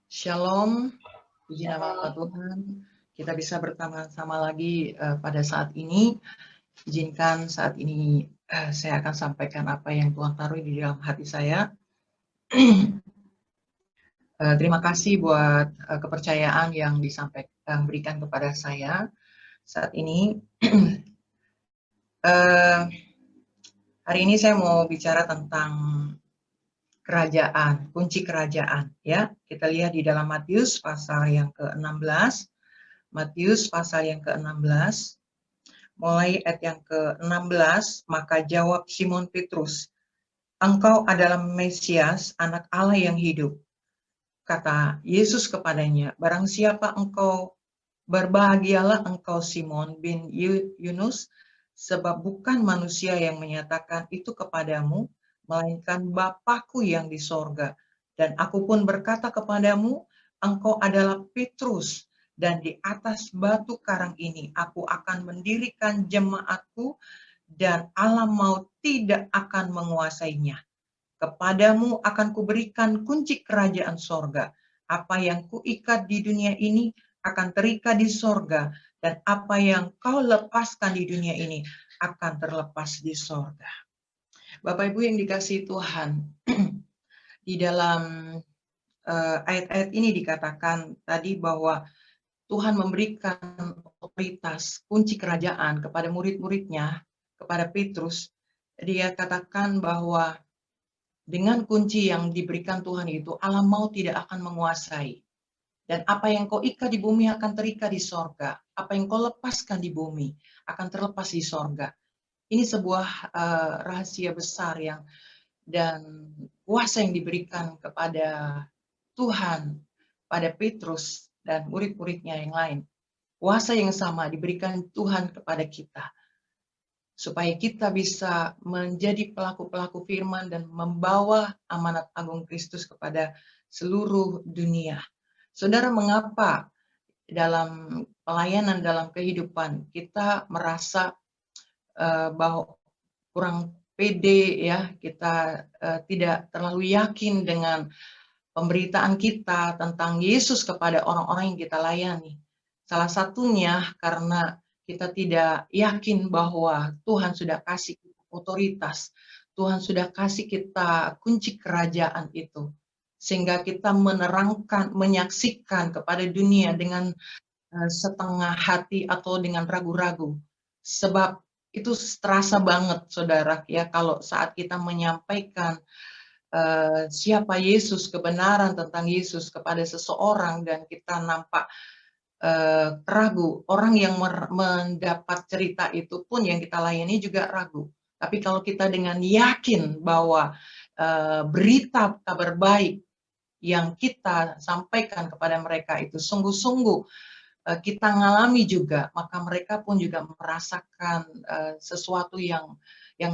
Shalom, puji nama Tuhan. Kita bisa bersama-sama lagi pada saat ini. Izinkan saat ini saya akan sampaikan apa yang Tuhan taruh di dalam hati saya. Terima kasih buat kepercayaan yang berikan kepada saya saat ini. Hari ini saya mau bicara tentang kerajaan, kunci kerajaan, ya. Kita lihat di dalam Matius pasal yang ke-16. Matius pasal yang ke-16, mulai ayat yang ke-16, maka jawab Simon Petrus, "Engkau adalah Mesias, anak Allah yang hidup." Kata Yesus kepadanya, "Barang siapa engkau, berbahagialah engkau Simon bin Yunus, sebab bukan manusia yang menyatakan itu kepadamu, melainkan Bapa-Ku yang di sorga. Dan aku pun berkata kepadamu, engkau adalah Petrus, dan di atas batu karang ini aku akan mendirikan jemaatku, dan alam maut tidak akan menguasainya. Kepadamu akan kuberikan kunci kerajaan sorga. Apa yang kuikat di dunia ini akan terikat di sorga, dan apa yang kau lepaskan di dunia ini akan terlepas di sorga." Bapak Ibu yang dikasihi Tuhan, di dalam ayat-ayat ini dikatakan tadi bahwa Tuhan memberikan otoritas kunci kerajaan kepada murid-muridnya, kepada Petrus. Dia katakan bahwa dengan kunci yang diberikan Tuhan itu, alam maut tidak akan menguasai. Dan apa yang kau ikat di bumi akan terikat di sorga. Apa yang kau lepaskan di bumi akan terlepas di sorga. Ini sebuah rahasia besar dan kuasa yang diberikan kepada Tuhan, pada Petrus dan murid-muridnya yang lain. Kuasa yang sama diberikan Tuhan kepada kita, supaya kita bisa menjadi pelaku-pelaku firman dan membawa amanat agung Kristus kepada seluruh dunia. Saudara, mengapa dalam pelayanan, dalam kehidupan kita merasa bahwa kurang pede, ya, kita tidak terlalu yakin dengan pemberitaan kita tentang Yesus kepada orang-orang yang kita layani? Salah satunya karena kita tidak yakin bahwa Tuhan sudah kasih otoritas, Tuhan sudah kasih kita kunci kerajaan itu, sehingga kita menerangkan, menyaksikan kepada dunia dengan setengah hati atau dengan ragu-ragu. Sebab itu terasa banget, saudara, ya, kalau saat kita menyampaikan siapa Yesus, kebenaran tentang Yesus kepada seseorang, dan kita nampak ragu. Orang yang mendapat cerita itu pun yang kita layani juga ragu. Tapi kalau kita dengan yakin bahwa berita kabar baik yang kita sampaikan kepada mereka itu sungguh-sungguh kita ngalami juga, maka mereka pun juga merasakan sesuatu yang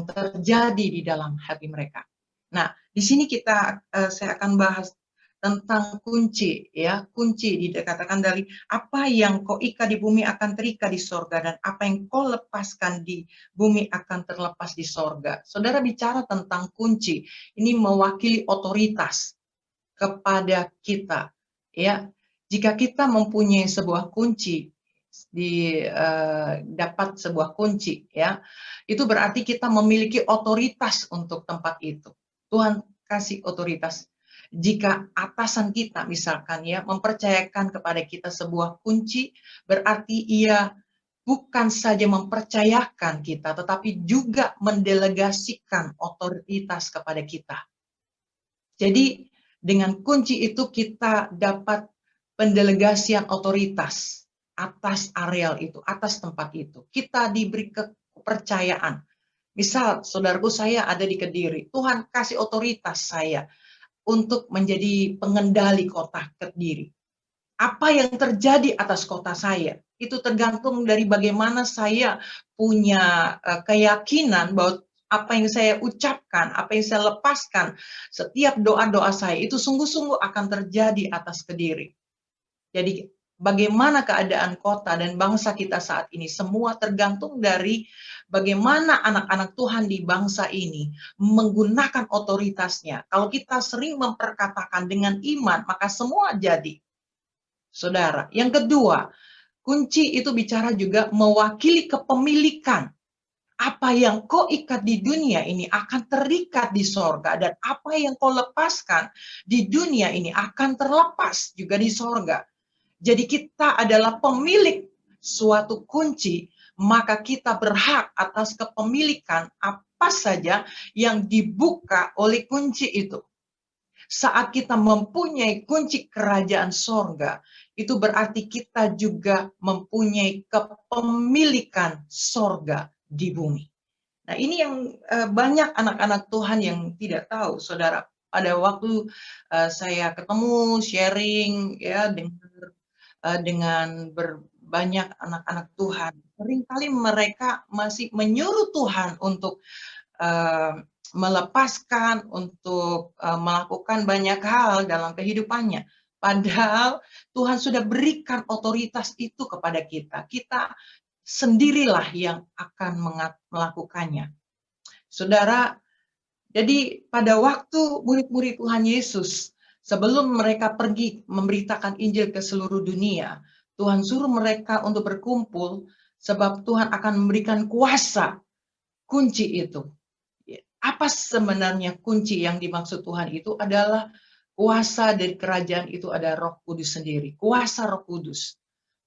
terjadi di dalam hati mereka. Nah, di sini saya akan bahas tentang kunci, ya, kunci dikatakan dari apa yang kau ikat di bumi akan terikat di sorga, dan apa yang kau lepaskan di bumi akan terlepas di sorga. Saudara, bicara tentang kunci, ini mewakili otoritas kepada kita, ya. Jika kita mempunyai sebuah kunci, dapat sebuah kunci, ya, itu berarti kita memiliki otoritas untuk tempat itu. Tuhan kasih otoritas. Jika atasan kita misalkan, ya, mempercayakan kepada kita sebuah kunci, berarti ia bukan saja mempercayakan kita, tetapi juga mendelegasikan otoritas kepada kita. Jadi dengan kunci itu kita dapat pendelegasian otoritas atas areal itu, atas tempat itu. Kita diberi kepercayaan. Misal, saudaraku, saya ada di Kediri. Tuhan kasih otoritas saya untuk menjadi pengendali kota Kediri. Apa yang terjadi atas kota saya, itu tergantung dari bagaimana saya punya keyakinan bahwa apa yang saya ucapkan, apa yang saya lepaskan, setiap doa-doa saya itu sungguh-sungguh akan terjadi atas Kediri. Jadi bagaimana keadaan kota dan bangsa kita saat ini. Semua tergantung dari bagaimana anak-anak Tuhan di bangsa ini menggunakan otoritasnya. Kalau kita sering memperkatakan dengan iman, maka semua jadi. Saudara, yang kedua, kunci itu bicara juga mewakili kepemilikan. Apa yang kau ikat di dunia ini akan terikat di sorga, dan apa yang kau lepaskan di dunia ini akan terlepas juga di sorga. Jadi kita adalah pemilik suatu kunci, maka kita berhak atas kepemilikan apa saja yang dibuka oleh kunci itu. Saat kita mempunyai kunci kerajaan sorga, itu berarti kita juga mempunyai kepemilikan sorga di bumi. Nah, ini yang banyak anak-anak Tuhan yang tidak tahu, saudara. Pada waktu saya ketemu, sharing, ya, dengan banyak anak-anak Tuhan, seringkali mereka masih menyuruh Tuhan untuk melepaskan, untuk melakukan banyak hal dalam kehidupannya. Padahal Tuhan sudah berikan otoritas itu kepada kita. Kita sendirilah yang akan melakukannya. Saudara, jadi pada waktu murid-murid Tuhan Yesus, sebelum mereka pergi memberitakan Injil ke seluruh dunia, Tuhan suruh mereka untuk berkumpul, sebab Tuhan akan memberikan kuasa, kunci itu. Apa sebenarnya kunci yang dimaksud Tuhan itu adalah kuasa dari kerajaan itu, ada Roh Kudus sendiri, kuasa Roh Kudus.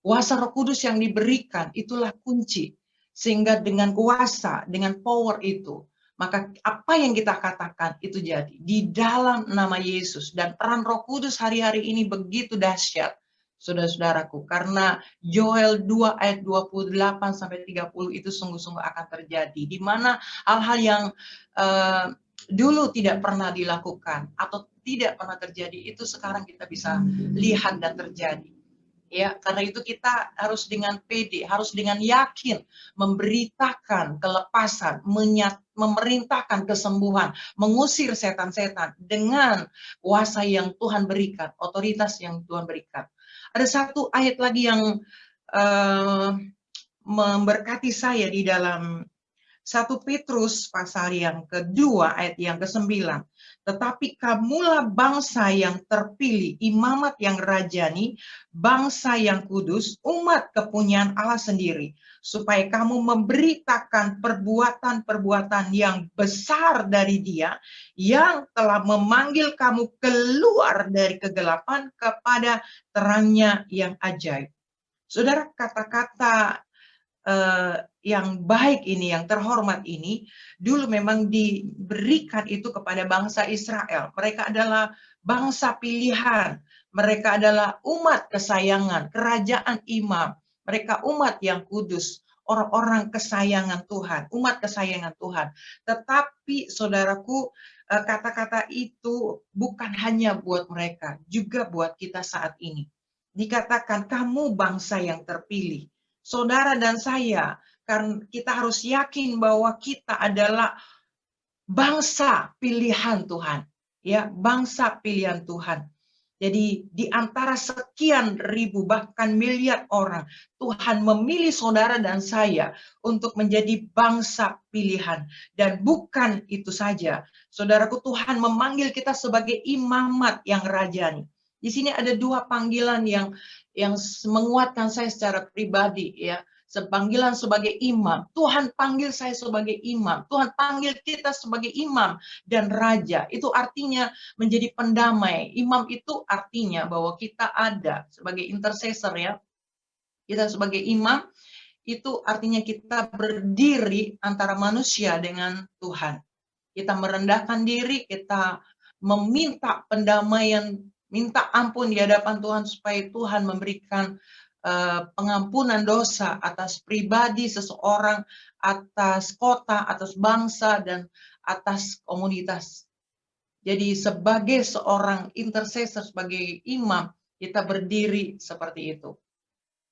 Kuasa Roh Kudus yang diberikan itulah kunci. Sehingga dengan kuasa, dengan power itu, maka apa yang kita katakan itu jadi. Di dalam nama Yesus, dan peran Roh Kudus hari-hari ini begitu dahsyat, saudara-saudaraku. Karena Joel 2 ayat 28-30 itu sungguh-sungguh akan terjadi. Di mana hal-hal yang dulu tidak pernah dilakukan atau tidak pernah terjadi, itu sekarang kita bisa lihat dan terjadi. Ya, karena itu kita harus dengan pede, harus dengan yakin memberitakan kelepasan, memerintahkan kesembuhan, mengusir setan-setan dengan kuasa yang Tuhan berikan, otoritas yang Tuhan berikan. Ada satu ayat lagi yang memberkati saya di dalam 1 Petrus pasal yang kedua ayat yang ke-9. Tetapi kamulah bangsa yang terpilih, imamat yang rajani, bangsa yang kudus, umat kepunyaan Allah sendiri, supaya kamu memberitakan perbuatan-perbuatan yang besar dari Dia yang telah memanggil kamu keluar dari kegelapan kepada terangnya yang ajaib. Saudara, kata-kata yang baik ini, yang terhormat ini, dulu memang diberikan itu kepada bangsa Israel. Mereka adalah bangsa pilihan, mereka adalah umat kesayangan, kerajaan imam, mereka umat yang kudus, orang-orang kesayangan Tuhan, umat kesayangan Tuhan. Tetapi saudaraku, kata-kata itu bukan hanya buat mereka, juga buat kita saat ini. Dikatakan kamu bangsa yang terpilih. Saudara dan saya, karena kita harus yakin bahwa kita adalah bangsa pilihan Tuhan, ya, bangsa pilihan Tuhan. Jadi di antara sekian ribu bahkan miliar orang, Tuhan memilih saudara dan saya untuk menjadi bangsa pilihan. Dan bukan itu saja, saudaraku, Tuhan memanggil kita sebagai imamat yang rajani. Di sini ada dua panggilan yang menguatkan saya secara pribadi, ya. Panggilan sebagai imam. Tuhan panggil saya sebagai imam. Tuhan panggil kita sebagai imam dan raja. Itu artinya menjadi pendamai. Imam itu artinya bahwa kita ada sebagai intercessor, ya. Kita sebagai imam itu artinya kita berdiri antara manusia dengan Tuhan. Kita merendahkan diri, kita meminta pendamaian, minta ampun di hadapan Tuhan supaya Tuhan memberikan pengampunan dosa atas pribadi seseorang, atas kota, atas bangsa, dan atas komunitas. Jadi sebagai seorang intercessor, sebagai imam, kita berdiri seperti itu.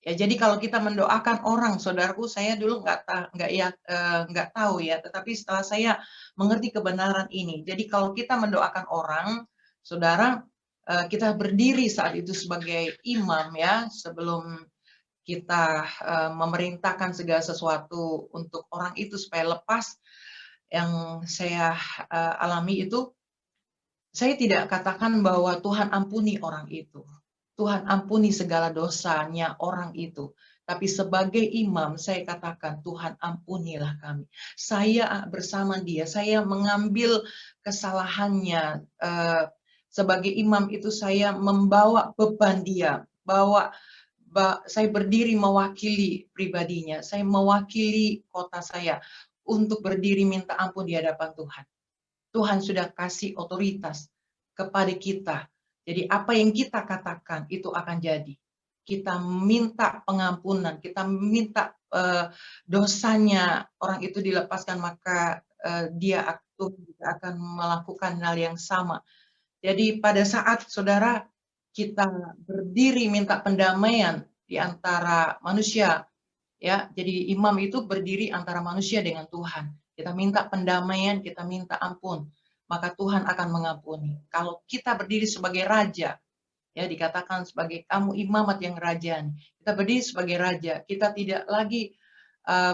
Ya, jadi kalau kita mendoakan orang, saudaraku, saya dulu nggak tahu ya, tetapi setelah saya mengerti kebenaran ini, jadi kalau kita mendoakan orang, saudara, kita berdiri saat itu sebagai imam ya, sebelum kita memerintahkan segala sesuatu untuk orang itu supaya lepas. Yang saya alami itu, saya tidak katakan bahwa Tuhan ampuni orang itu. Tuhan ampuni segala dosanya orang itu. Tapi sebagai imam, saya katakan, Tuhan ampunilah kami. Saya bersama dia, saya mengambil kesalahannya. Sebagai imam itu saya membawa beban dia. Saya berdiri mewakili pribadinya. Saya mewakili kota saya untuk berdiri minta ampun di hadapan Tuhan. Tuhan sudah kasih otoritas kepada kita. Jadi apa yang kita katakan itu akan jadi. Kita minta pengampunan, kita minta dosanya orang itu dilepaskan, maka dia akan melakukan hal yang sama. Jadi pada saat saudara kita berdiri minta pendamaian di antara manusia, ya, jadi imam itu berdiri antara manusia dengan Tuhan. Kita minta pendamaian, kita minta ampun, maka Tuhan akan mengampuni. Kalau kita berdiri sebagai raja, ya dikatakan sebagai kamu imamat yang kerajaan, kita berdiri sebagai raja, kita tidak lagi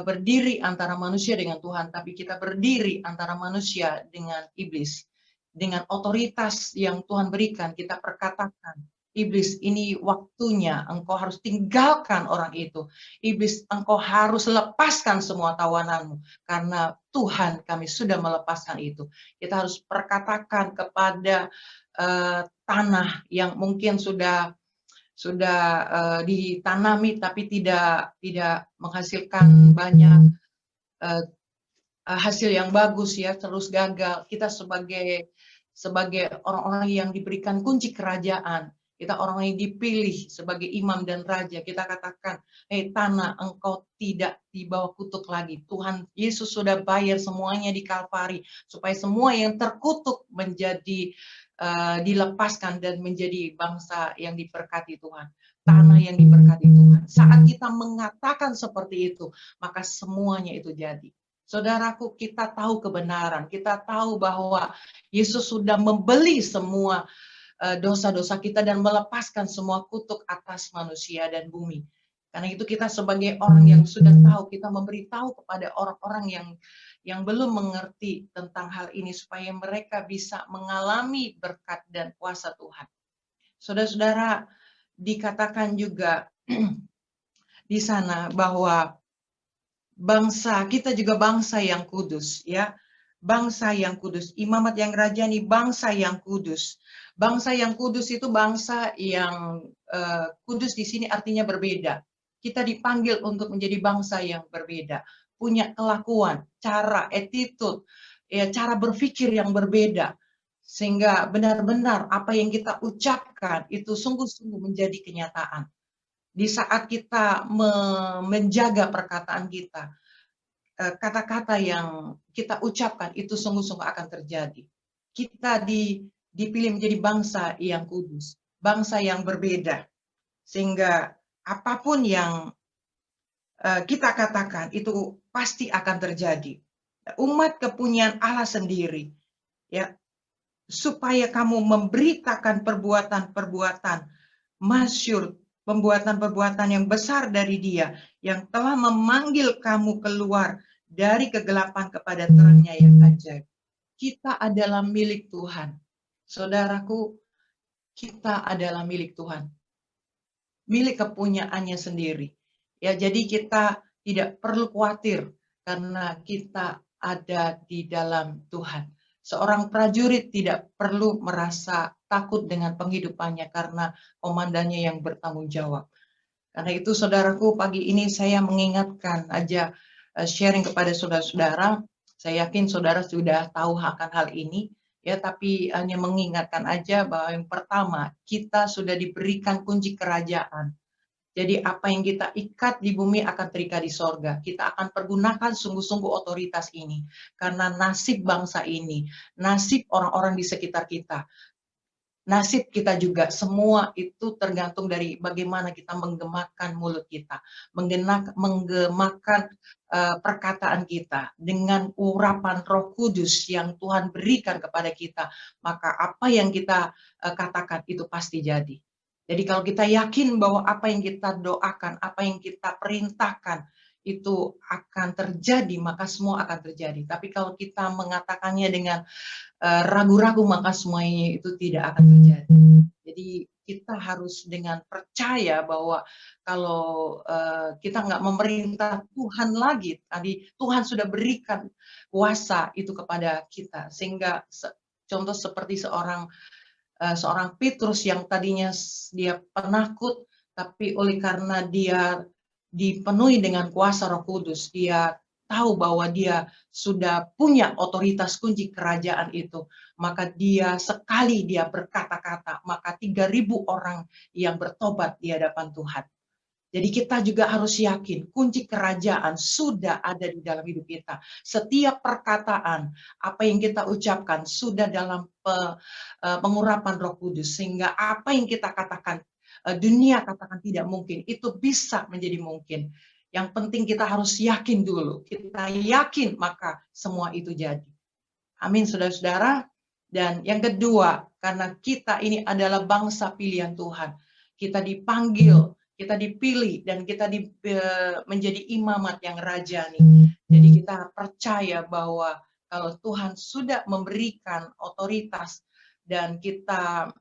berdiri antara manusia dengan Tuhan, tapi kita berdiri antara manusia dengan iblis. Dengan otoritas yang Tuhan berikan, kita perkatakan, iblis, ini waktunya engkau harus tinggalkan orang itu. Iblis, engkau harus lepaskan semua tawananmu. Karena Tuhan kami sudah melepaskan itu. Kita harus perkatakan kepada tanah yang mungkin sudah ditanami tapi tidak menghasilkan banyak hasil yang bagus ya, terus gagal. Kita sebagai orang-orang yang diberikan kunci kerajaan, kita orang yang dipilih sebagai imam dan raja, kita katakan, tanah engkau tidak dibawa kutuk lagi. Tuhan Yesus sudah bayar semuanya di Kalvari, supaya semua yang terkutuk menjadi dilepaskan dan menjadi bangsa yang diberkati Tuhan. Tanah yang diberkati Tuhan. Saat kita mengatakan seperti itu, maka semuanya itu jadi. Saudaraku, kita tahu kebenaran, kita tahu bahwa Yesus sudah membeli semua dosa-dosa kita dan melepaskan semua kutuk atas manusia dan bumi. Karena itu kita sebagai orang yang sudah tahu, kita memberitahu kepada orang-orang yang belum mengerti tentang hal ini supaya mereka bisa mengalami berkat dan kuasa Tuhan. Saudara-saudara, dikatakan juga di sana bahwa bangsa kita juga bangsa yang kudus, ya, bangsa yang kudus, imamat yang rajani, bangsa yang kudus. Bangsa yang kudus itu bangsa yang kudus di sini artinya berbeda. Kita dipanggil untuk menjadi bangsa yang berbeda, punya kelakuan, cara, attitude, ya, cara berpikir yang berbeda, sehingga benar-benar apa yang kita ucapkan itu sungguh-sungguh menjadi kenyataan. Di saat kita menjaga perkataan kita, kata-kata yang kita ucapkan itu sungguh-sungguh akan terjadi. Kita dipilih menjadi bangsa yang kudus, bangsa yang berbeda, sehingga apapun yang kita katakan itu pasti akan terjadi. Umat kepunyaan Allah sendiri, ya, supaya kamu memberitakan perbuatan-perbuatan masyhur, perbuatan-perbuatan yang besar dari Dia yang telah memanggil kamu keluar dari kegelapan kepada terangnya yang ajaib. Kita adalah milik Tuhan. Saudaraku, kita adalah milik Tuhan. Milik kepunyaannya sendiri. Ya, jadi kita tidak perlu khawatir karena kita ada di dalam Tuhan. Seorang prajurit tidak perlu merasa takut dengan penghidupannya karena komandannya yang bertanggung jawab. Karena itu saudaraku, pagi ini saya mengingatkan aja, sharing kepada saudara-saudara. Saya yakin saudara sudah tahu akan hal ini, ya, tapi hanya mengingatkan aja bahwa yang pertama, kita sudah diberikan kunci kerajaan. Jadi apa yang kita ikat di bumi akan terikat di sorga. Kita akan pergunakan sungguh-sungguh otoritas ini. Karena nasib bangsa ini, nasib orang-orang di sekitar kita, nasib kita juga, semua itu tergantung dari bagaimana kita menggemakan mulut kita, menggemakan perkataan kita dengan urapan Roh Kudus yang Tuhan berikan kepada kita, maka apa yang kita katakan itu pasti jadi. Jadi kalau kita yakin bahwa apa yang kita doakan, apa yang kita perintahkan itu akan terjadi, maka semua akan terjadi. Tapi kalau kita mengatakannya dengan ragu-ragu, maka semuanya itu tidak akan terjadi. Jadi kita harus dengan percaya bahwa kalau kita nggak memerintah Tuhan lagi, tadi Tuhan sudah berikan kuasa itu kepada kita, sehingga contoh seperti seorang Petrus yang tadinya dia penakut, tapi oleh karena dia dipenuhi dengan kuasa Roh Kudus, dia tahu bahwa dia sudah punya otoritas kunci kerajaan itu, maka sekali dia berkata-kata, maka 3.000 orang yang bertobat di hadapan Tuhan. Jadi kita juga harus yakin kunci kerajaan sudah ada di dalam hidup kita. Setiap perkataan, apa yang kita ucapkan sudah dalam pengurapan Roh Kudus, sehingga apa yang kita katakan, dunia katakan tidak mungkin, itu bisa menjadi mungkin. Yang penting kita harus yakin dulu. Kita yakin, maka semua itu jadi. Amin, saudara-saudara. Dan yang kedua, karena kita ini adalah bangsa pilihan Tuhan. Kita dipanggil, kita dipilih, dan kita menjadi imamat yang rajani. Jadi kita percaya bahwa kalau Tuhan sudah memberikan otoritas dan kita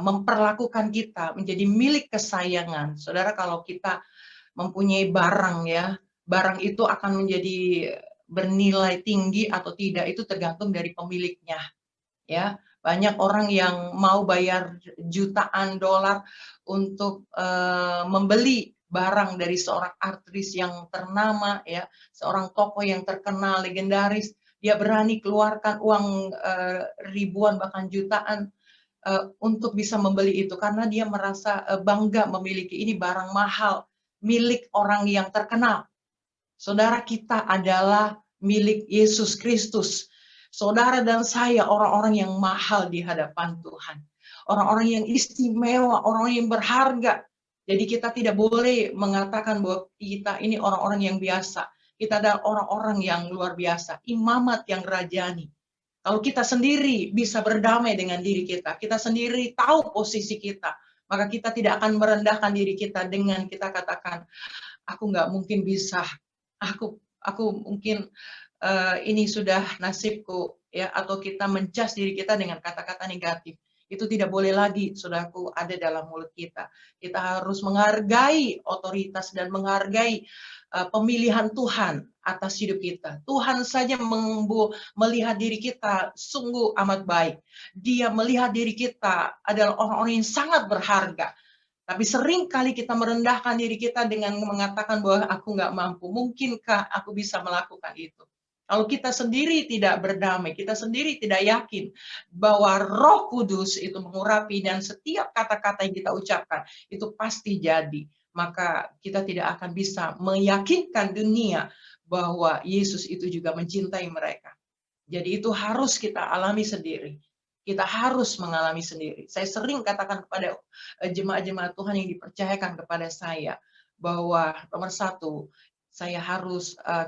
memperlakukan kita menjadi milik kesayangan. Saudara, kalau kita mempunyai barang, ya, barang itu akan menjadi bernilai tinggi atau tidak itu tergantung dari pemiliknya, ya. Banyak orang yang mau bayar jutaan dolar untuk membeli barang dari seorang artis yang ternama, ya, seorang tokoh yang terkenal, legendaris. Dia berani keluarkan uang ribuan bahkan jutaan untuk bisa membeli itu, karena dia merasa bangga memiliki ini barang mahal milik orang yang terkenal. Saudara, kita adalah milik Yesus Kristus. Saudara dan saya orang-orang yang mahal di hadapan Tuhan. Orang-orang yang istimewa, orang yang berharga. Jadi kita tidak boleh mengatakan bahwa kita ini orang-orang yang biasa. Kita adalah orang-orang yang luar biasa, imamat yang rajani. Kalau kita sendiri bisa berdamai dengan diri kita sendiri tahu posisi kita, maka kita tidak akan merendahkan diri kita dengan kita katakan, aku nggak mungkin bisa, aku mungkin ini sudah nasibku, ya, atau kita mencas diri kita dengan kata-kata negatif. Itu tidak boleh lagi, saudaraku, ada dalam mulut kita. Kita harus menghargai otoritas dan menghargai pemilihan Tuhan atas hidup kita. Tuhan saja melihat diri kita sungguh amat baik. Dia melihat diri kita adalah orang-orang yang sangat berharga. Tapi sering kali kita merendahkan diri kita dengan mengatakan bahwa aku nggak mampu. Mungkinkah aku bisa melakukan itu? Kalau kita sendiri tidak berdamai, kita sendiri tidak yakin bahwa Roh Kudus itu mengurapi dan setiap kata-kata yang kita ucapkan itu pasti jadi, maka kita tidak akan bisa meyakinkan dunia bahwa Yesus itu juga mencintai mereka. Jadi itu harus kita alami sendiri. Kita harus mengalami sendiri. Saya sering katakan kepada jemaat-jemaat Tuhan yang dipercayakan kepada saya bahwa nomor satu,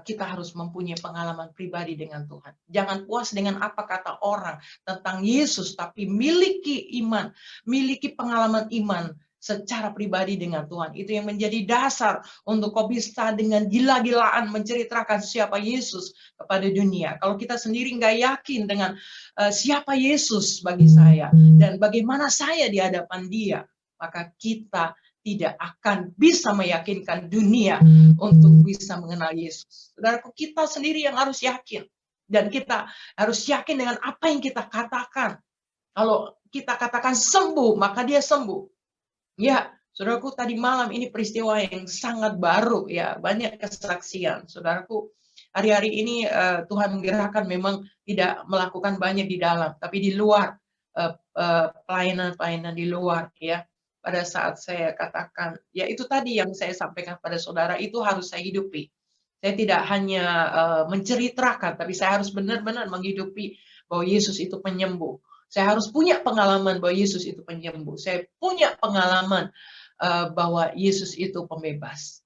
kita harus mempunyai pengalaman pribadi dengan Tuhan. Jangan puas dengan apa kata orang tentang Yesus, tapi miliki iman, miliki pengalaman iman secara pribadi dengan Tuhan. Itu yang menjadi dasar untuk kau bisa dengan gila-gilaan menceritakan siapa Yesus kepada dunia. Kalau kita sendiri nggak yakin dengan siapa Yesus bagi saya dan bagaimana saya di hadapan Dia, maka kita tidak akan bisa meyakinkan dunia untuk bisa mengenal Yesus. Saudaraku, kita sendiri yang harus yakin. Dan kita harus yakin dengan apa yang kita katakan. Kalau kita katakan sembuh, maka dia sembuh. Ya, saudaraku, tadi malam ini peristiwa yang sangat baru, ya, banyak kesaksian. Saudaraku, hari-hari ini Tuhan menggerakkan memang tidak melakukan banyak di dalam, tapi di luar, pelayanan-pelayanan di luar, ya. Pada saat saya katakan, ya itu tadi yang saya sampaikan pada saudara, itu harus saya hidupi. Saya tidak hanya menceritakan, tapi saya harus benar-benar menghidupi bahwa Yesus itu penyembuh. Saya harus punya pengalaman bahwa Yesus itu penyembuh. Saya punya pengalaman bahwa Yesus itu pembebas.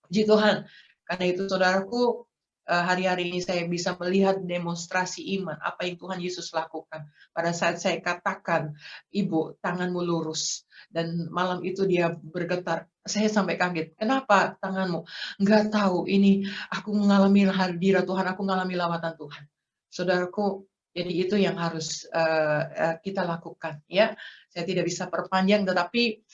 Puji Tuhan. Karena itu saudaraku, hari-hari ini saya bisa melihat demonstrasi iman, apa yang Tuhan Yesus lakukan. Pada saat saya katakan, Ibu, tanganmu lurus. Dan malam itu dia bergetar. Saya sampai kaget. Kenapa tanganmu? Enggak tahu, ini aku mengalami hadirat Tuhan, aku mengalami lawatan Tuhan. Saudaraku, jadi itu yang harus kita lakukan. Ya, saya tidak bisa perpanjang, tetapi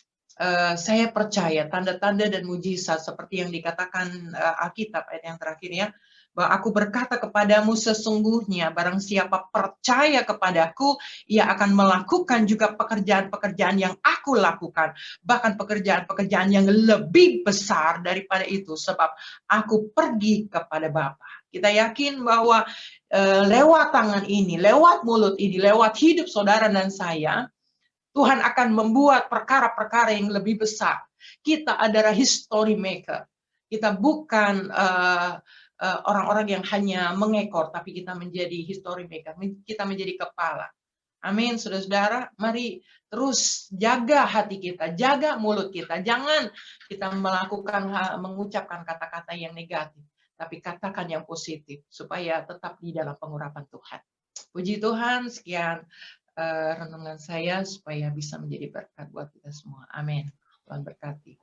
saya percaya tanda-tanda dan mujizat seperti yang dikatakan Alkitab ayat yang terakhir ya, bahwa aku berkata kepadamu sesungguhnya barang siapa percaya kepadaku, ia akan melakukan juga pekerjaan-pekerjaan yang aku lakukan, bahkan pekerjaan-pekerjaan yang lebih besar daripada itu, sebab aku pergi kepada Bapa. Kita yakin bahwa lewat tangan ini, lewat mulut ini, lewat hidup saudara dan saya, Tuhan akan membuat perkara-perkara yang lebih besar. Kita adalah history maker. Kita bukan orang-orang yang hanya mengekor, tapi kita menjadi history maker. Kita menjadi kepala. Amin, saudara-saudara. Mari terus jaga hati kita, jaga mulut kita. Jangan kita mengucapkan kata-kata yang negatif, tapi katakan yang positif, supaya tetap di dalam pengurapan Tuhan. Puji Tuhan, sekian renungan saya supaya bisa menjadi berkat buat kita semua. Amin. Tuhan berkati.